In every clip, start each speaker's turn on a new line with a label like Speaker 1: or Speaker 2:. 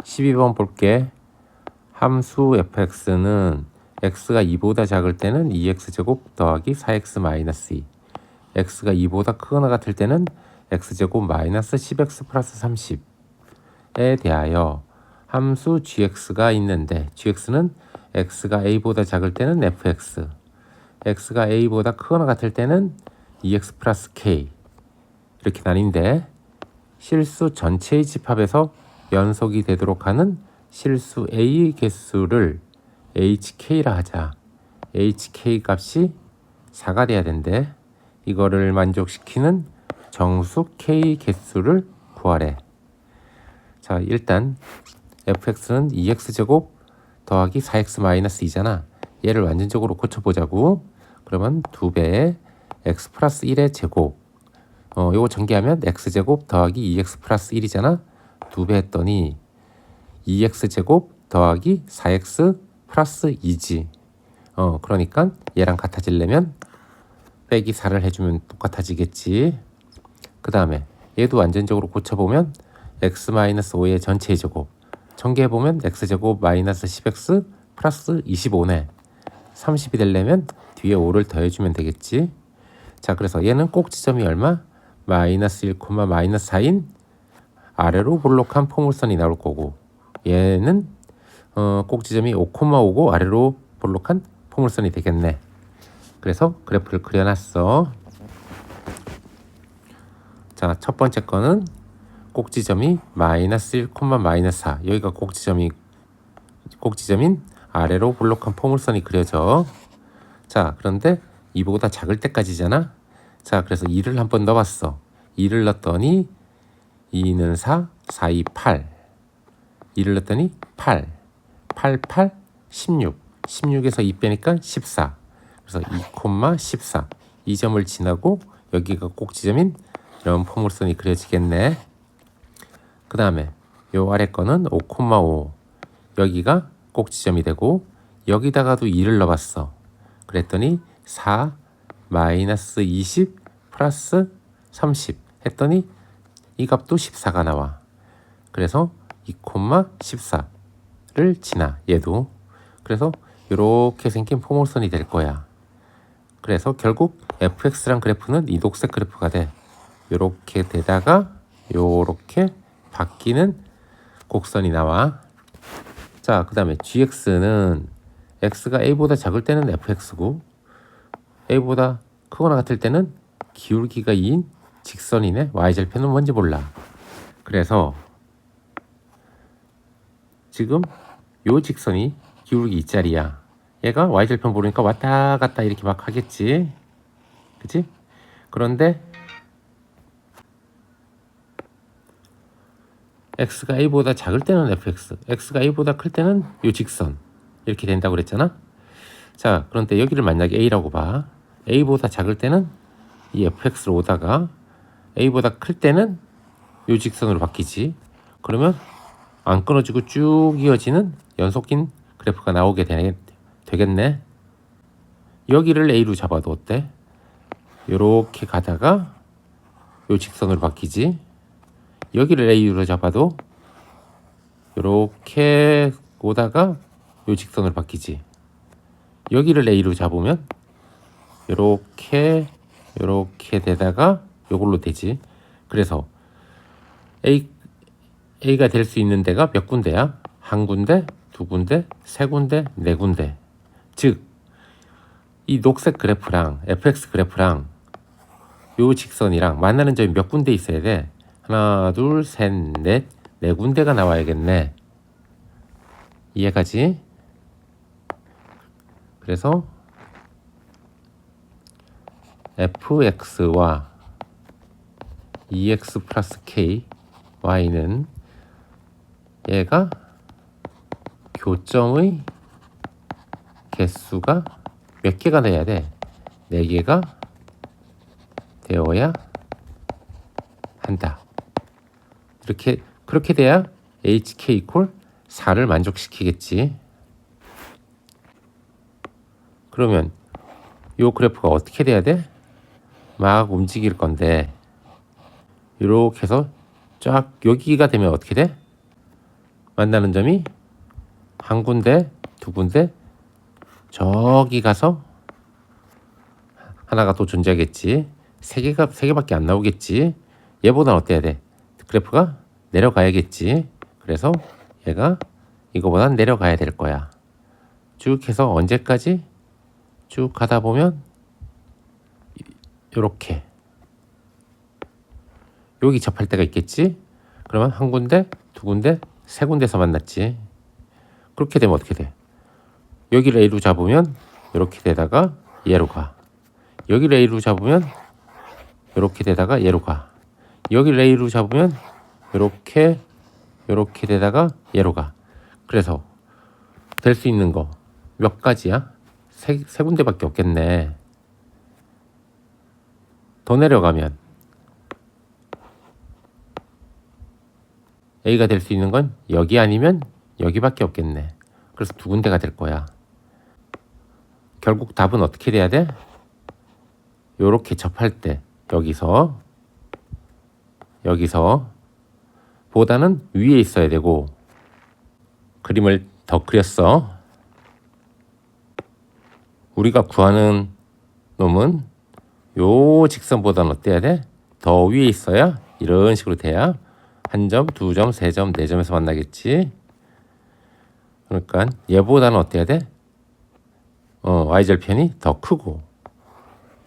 Speaker 1: 12번 볼게. 함수 fx는 x가 2보다 작을 때는 2x제곱 더하기 4x 마이너스 2, x가 2보다 크거나 같을 때는 x제곱 마이너스 10x 플러스 30에 대하여 함수 gx가 있는데 gx는 x가 a보다 작을 때는 fx, x가 a보다 크거나 같을 때는 2x 플러스 k 이렇게 나뉜데, 실수 전체의 집합에서 연속이 되도록 하는 실수 a의 개수를 hk라 하자. hk 값이 4가 돼야 된대. 이거를 만족시키는 정수 k 개수를 구하래. 자, 일단 fx는 2x제곱 더하기 4x 마이너스 2잖아. 얘를 완전적으로 고쳐보자고. 그러면 2배의 x 플러스 1의 제곱, 요거 전개하면 x제곱 더하기 2x 플러스 1이잖아. 2배 했더니 2x제곱 더하기 4x 플러스 2지. 그러니까 얘랑 같아지려면 빼기 4를 해주면 똑같아지겠지. 그 다음에 얘도 완전적으로 고쳐보면 x-5의 전체의 제곱, 전개해보면 x제곱 마이너스 10x 플러스 25네. 30이 되려면 뒤에 5를 더해주면 되겠지. 자, 그래서 얘는 꼭 지점이 얼마? 마이너스 1, 마이너스 4인 아래로 볼록한 포물선이 나올 거고, 얘는 꼭 지점이 5,5고 아래로 볼록한 포물선이 되겠네. 그래서 그래프를 그려놨어. 자, 첫 번째 거는 꼭 지점이 마이너스 1, 마이너스 4, 여기가 꼭 지점인 아래로 볼록한 포물선이 그려져. 자, 그런데 2보다 작을 때까지잖아. 자, 그래서 2를 한번 넣어봤어. 2를 넣었더니 2는 4, 4, 2, 8. 2를 넣었더니 8, 8, 8, 16. 16에서 2 빼니까 14. 그래서 2,14. 이 점을 지나고 여기가 꼭 지점인 이런 포물선이 그려지겠네. 그 다음에 요 아래 거는 5,5. 여기가 꼭 지점이 되고, 여기다가도 2를 넣어봤어. 그랬더니 4, 마이너스 20, 플러스 30 했더니 이 값도 14가 나와. 그래서 2,14를 지나, 얘도. 그래서 이렇게 생긴 포물선이 될 거야. 그래서 결국 fx랑 그래프는 이 녹색 그래프가 돼. 이렇게 되다가 이렇게 바뀌는 곡선이 나와. 자, 그 다음에 gx는 x가 a보다 작을 때는 fx고, a보다 크거나 같을 때는 기울기가 2인 직선이네. y절편은 뭔지 몰라. 그래서 지금 요 직선이 기울기 2짜리야. 얘가 y절편 모르니까 왔다 갔다 이렇게 막 하겠지. 그치? 그런데 x가 a보다 작을 때는 fx, x가 a보다 클 때는 요 직선 이렇게 된다고 그랬잖아. 자, 그런데 여기를 만약에 a라고 봐. a보다 작을 때는 이 fx로 오다가 a보다 클 때는 요 직선으로 바뀌지. 그러면 안 끊어지고 쭉 이어지는 연속인 그래프가 나오게 되겠네. 여기를 a로 잡아도 어때? 요렇게 가다가 요 직선으로 바뀌지. 여기를 a로 잡아도 요렇게 오다가 요 직선으로 바뀌지. 여기를 a로 잡으면 요렇게 되다가 요걸로 되지. 그래서 A가 될 수 있는 데가 몇 군데야? 한 군데, 두 군데, 세 군데, 네 군데. 즉, 이 녹색 그래프랑 fx 그래프랑 요 직선이랑 만나는 점이 몇 군데 있어야 돼? 하나, 둘, 셋, 넷, 네 군데가 나와야겠네. 이해가지? 그래서 fx와 2x 플러스 k, y는 얘가 교점의 개수가 몇 개가 돼야 돼? 4개가 되어야 한다. 그렇게 돼야 hk 이퀄 4를 만족시키겠지. 그러면 요 그래프가 어떻게 돼야 돼? 막 움직일 건데, 이렇게 해서 쫙 여기가 되면 어떻게 돼? 만나는 점이 한 군데, 두 군데, 저기 가서 하나가 또 존재하겠지. 세 개밖에 안 나오겠지. 얘보다는 어때야 돼? 그래프가 내려가야겠지. 그래서 얘가 이거보다는 내려가야 될 거야. 쭉 해서 언제까지? 쭉 가다 보면 요렇게 여기 접할 때가 있겠지. 그러면 한 군데, 두 군데, 세 군데서 만났지. 그렇게 되면 어떻게 돼? 여기를 A로 잡으면 이렇게 되다가 얘로 가. 여기를 A로 잡으면 이렇게 되다가 얘로 가. 여기를 A로 잡으면 이렇게 되다가 얘로 가. 그래서 될 수 있는 거 몇 가지야? 세 군데밖에 없겠네. 더 내려가면 A가 될 수 있는 건 여기 아니면 여기밖에 없겠네. 그래서 두 군데가 될 거야. 결국 답은 어떻게 돼야 돼? 요렇게 접할 때 여기서 보다는 위에 있어야 되고, 그림을 더 그렸어. 우리가 구하는 놈은 요 직선보다는 어때야 돼? 더 위에 있어야 이런 식으로 돼야 한 점, 두 점, 세 점, 네 점에서 만나겠지. 그러니까 얘보다는 어때야 돼? y절편이 더 크고,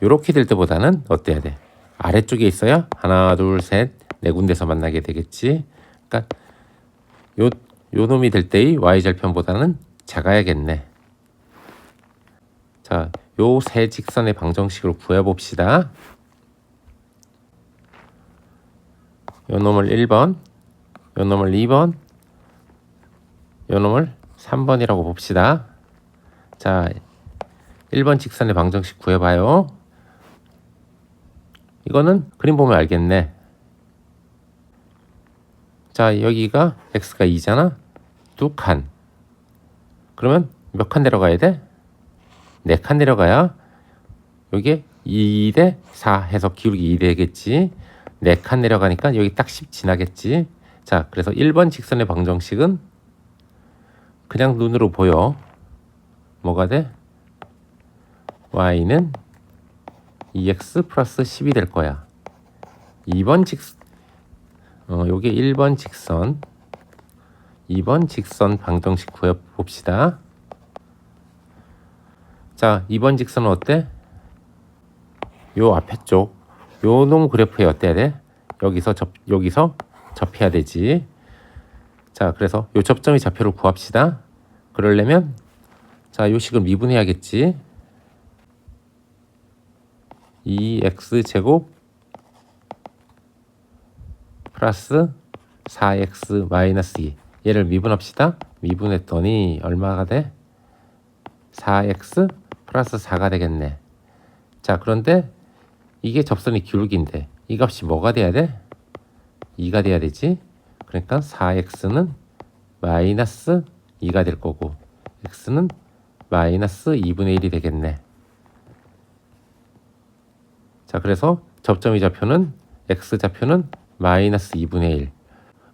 Speaker 1: 요렇게 될 때보다는 어때야 돼? 아래쪽에 있어야 하나, 둘, 셋, 네 군데서 만나게 되겠지. 그러니까 요 놈이 될 때의 y절편보다는 작아야겠네. 자, 요 세 직선의 방정식으로 구해봅시다. 요 놈을 1번, 요 놈을 2번, 요 놈을 3번이라고 봅시다. 자, 1번 직선의 방정식 구해봐요. 이거는 그림 보면 알겠네. 자, 여기가 x가 2잖아. 두 칸. 그러면 몇 칸 내려가야 돼? 4칸 내려가야 여기에 2대 4 해서 기울기 2 되겠지. 4칸 내려가니까 여기 딱 10 지나겠지. 자, 그래서 1번 직선의 방정식은 그냥 눈으로 보여. 뭐가 돼? y는 2x 플러스 10이 될 거야. 2번 요게 1번 직선, 2번 직선 방정식 구해봅시다. 자, 2번 직선은 어때? 요 앞에 쪽, 요 놈 그래프에 어때야 돼? 여기서 접해야 되지. 자, 그래서 요 접점의 좌표를 구합시다. 그러려면 자, 요 식을 미분해야겠지. 2x제곱 플러스 4x 마이너스 2. 얘를 미분합시다. 미분했더니 얼마가 돼? 4x 플러스 4가 되겠네. 자, 그런데 이게 접선의 기울기인데 이 값이 뭐가 돼야 돼? 2가 돼야 되지. 그러니까 4x는 마이너스 2가 될 거고 x는 마이너스 2분의 1이 되겠네. 자, 그래서 접점의 좌표는 x좌표는 마이너스 2분의 1.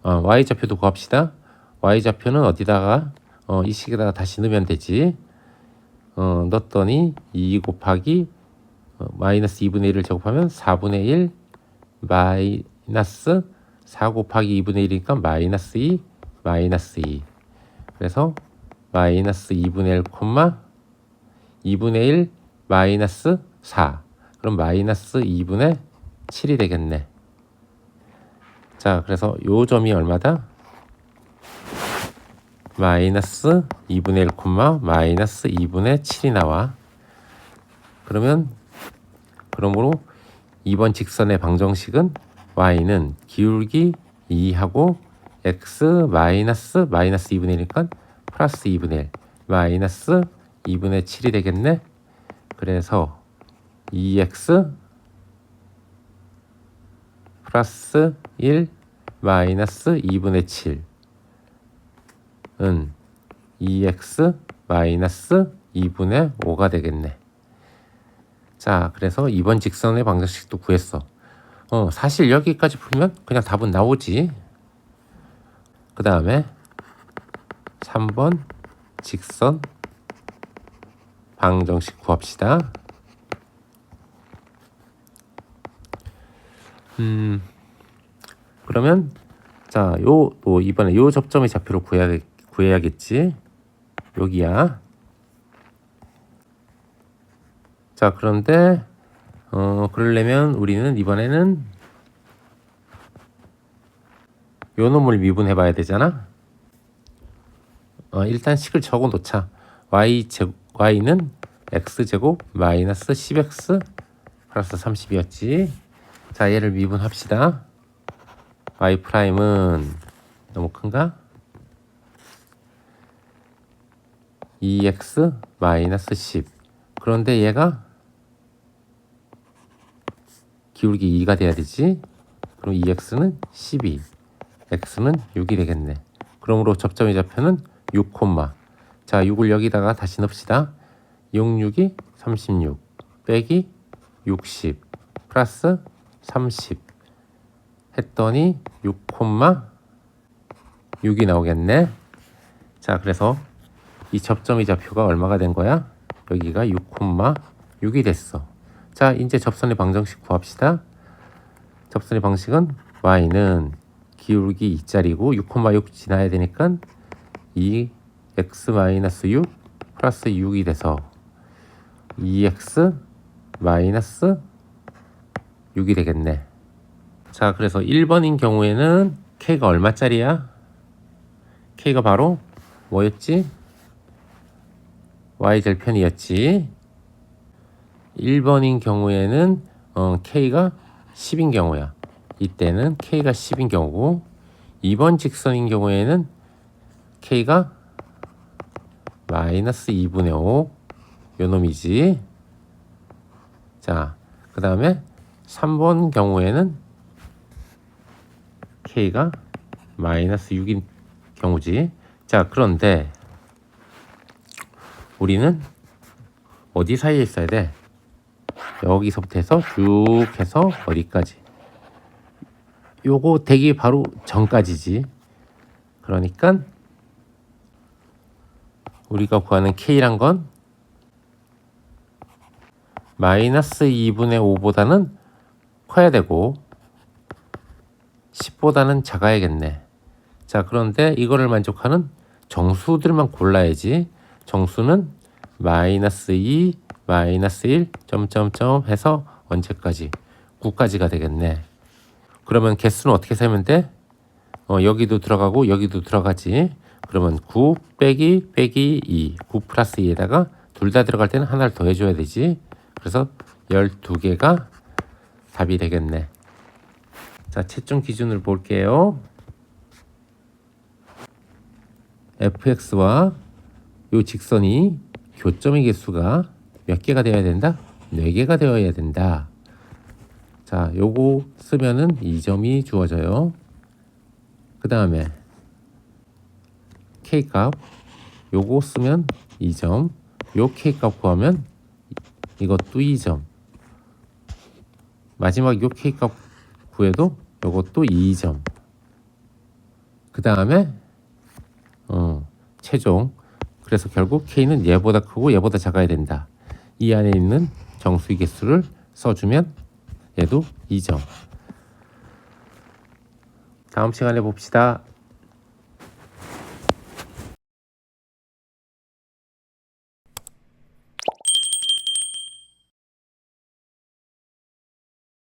Speaker 1: y좌표도 구합시다. y좌표는 어디다가 이 식에다가 다시 넣으면 되지. 넣었더니 2 곱하기 마이너스 2분의 1을 제곱하면 4분의 1 마이너스 4 곱하기 2분의 1이니까 마이너스 2 마이너스 2. 그래서 마이너스 2분의 1 콤마 2분의 1 마이너스 4. 그럼 마이너스 2분의 7이 되겠네. 자, 그래서 요 점이 얼마다? 마이너스 2분의 1 콤마 마이너스 2분의 7이 나와. 그러므로 2번 직선의 방정식은 y는 기울기 2하고 x 마이너스 2분의 1이니까 플러스 2분의 1 마이너스 2분의 7이 되겠네. 그래서 2x 플러스 1 마이너스 2분의 7은 2x 마이너스 2분의 5가 되겠네. 자, 그래서 2번 직선의 방정식도 구했어. 사실 여기까지 풀면 그냥 답은 나오지. 그 다음에 3번 직선 방정식 구합시다. 그러면 자, 이번에 요 접점의 좌표를 구해야겠지. 여기야. 자, 그런데 그러려면 우리는 이번에는 요 놈을 미분해 봐야 되잖아. 일단 식을 적어 놓자. y는 x제곱 마이너스 10x 플러스 30이었지. 자, 얘를 미분합시다. y 프라임은 너무 큰가? 2x 마이너스 10. 그런데 얘가 기울기 2가 돼야 되지. 그럼 2x는 12, x는 6이 되겠네. 그러므로 접점의 좌표는 6, 자, 6을 여기다가 다시 넣읍시다. 6, 6이 36 빼기 60 플러스 30 했더니 6, 6이 나오겠네. 자, 그래서 이 접점의 좌표가 얼마가 된 거야? 여기가 6, 6이 됐어. 자, 이제 접선의 방정식 구합시다. 접선의 방식은 y는 기울기 2짜리고 6, 지나야 되니까 2x-6 플러스 6이 돼서 2x 마이너스 6이 되겠네. 자, 그래서 1번인 경우에는 k가 얼마짜리야? k가 바로 뭐였지? y절편이었지. 1번인 경우에는 k가 10인 경우야. 이때는 k가 10인 경우고, 2번 직선인 경우에는 k가 마이너스 2분의 5 요놈이지. 자, 그 다음에 3번 경우에는 k가 마이너스 6인 경우지. 자, 그런데 우리는 어디 사이에 있어야 돼? 여기서부터 해서 쭉 해서 어디까지? 요거 되기 바로 전까지지. 그러니까 우리가 구하는 k란 건 마이너스 2분의 5보다는 커야 되고 10보다는 작아야겠네. 자, 그런데 이거를 만족하는 정수들만 골라야지. 정수는 마이너스 2, 마이너스 1, 점점점 해서 언제까지? 9까지가 되겠네. 그러면 개수는 어떻게 세면 돼? 여기도 들어가고 여기도 들어가지. 그러면 9 빼기 2, 9 플러스 2에다가 둘 다 들어갈 때는 하나를 더 해줘야 되지. 그래서 12개가 답이 되겠네. 자, 채점 기준을 볼게요. fx와 요 직선이 교점의 개수가 몇 개가 되어야 된다? 4개가 되어야 된다. 자, 요거 쓰면은 2점이 주어져요. 그 다음에 k값 요거 쓰면 2점, 요 k값 구하면 이것도 2점, 마지막 요 k값 구해도 요것도 2점. 그 다음에 최종, 그래서 결국 k는 얘보다 크고 얘보다 작아야 된다. 이 안에 있는 정수의 개수를 써주면 얘도 2점. 다음 시간에 봅시다.